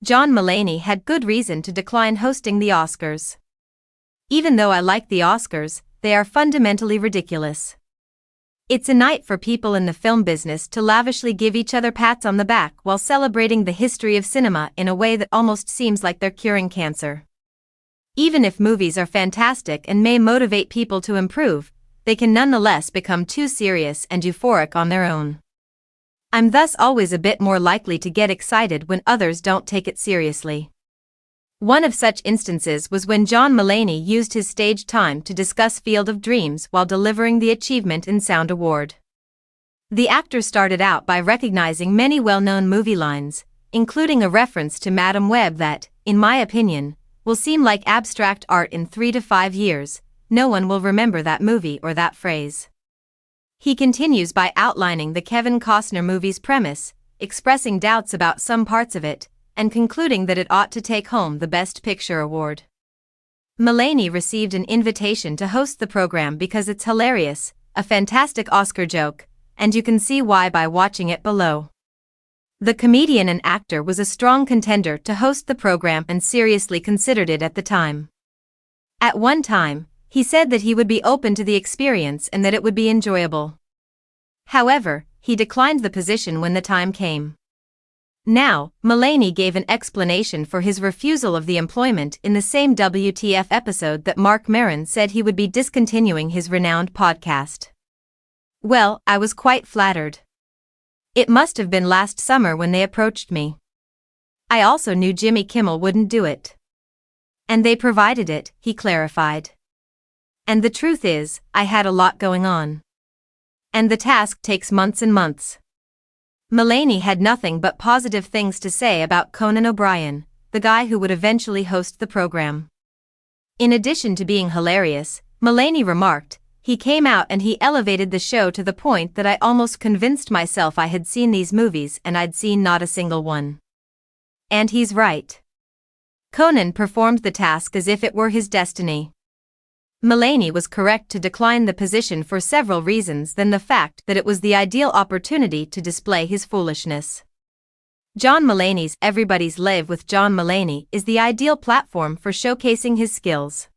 John Mulaney had good reason to decline hosting the Oscars. Even though I like the Oscars, they are fundamentally ridiculous. It's a night for people in the film business to lavishly give each other pats on the back while celebrating the history of cinema in a way that almost seems like they're curing cancer. Even if movies are fantastic and may motivate people to improve, they can nonetheless become too serious and euphoric on their own. I'm thus always a bit more likely to get excited when others don't take it seriously. One of such instances was when John Mulaney used his stage time to discuss Field of Dreams while delivering the Achievement in Sound Award. The actor started out by recognizing many well-known movie lines, including a reference to Madame Web that, in my opinion, will seem like abstract art in 3 to 5 years. No one will remember that movie or that phrase. He continues by outlining the Kevin Costner movie's premise, expressing doubts about some parts of it, and concluding that it ought to take home the Best Picture award. Mulaney received an invitation to host the program because it's hilarious, a fantastic Oscar joke, and you can see why by watching it below. The comedian and actor was a strong contender to host the program and seriously considered it at the time. At one time, he said that he would be open to the experience and that it would be enjoyable. However, he declined the position when the time came. Now, Mulaney gave an explanation for his refusal of the employment in the same WTF episode that Marc Maron said he would be discontinuing his renowned podcast. Well, I was quite flattered. It must have been last summer when they approached me. I also knew Jimmy Kimmel wouldn't do it. And they provided it, he clarified. And the truth is, I had a lot going on. And the task takes months and months. Mulaney had nothing but positive things to say about Conan O'Brien, the guy who would eventually host the program. In addition to being hilarious, Mulaney remarked, he came out and he elevated the show to the point that I almost convinced myself I had seen these movies and I'd seen not a single one. And he's right. Conan performed the task as if it were his destiny. Mulaney was correct to decline the position for several reasons than the fact that it was the ideal opportunity to display his foolishness. John Mulaney's Everybody's Live with John Mulaney is the ideal platform for showcasing his skills.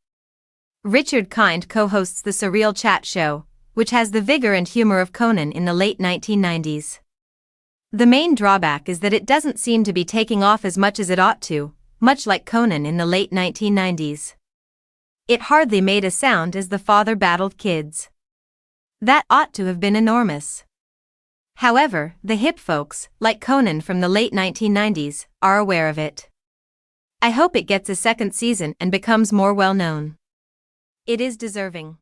Richard Kind co-hosts the Surreal Chat Show, which has the vigor and humor of Conan in the late 1990s. The main drawback is that it doesn't seem to be taking off as much as it ought to, much like Conan in the late 1990s. It hardly made a sound as the father battled kids. That ought to have been enormous. However, the hip folks, like Conan from the late 1990s, are aware of it. I hope it gets a second season and becomes more well known. It is deserving.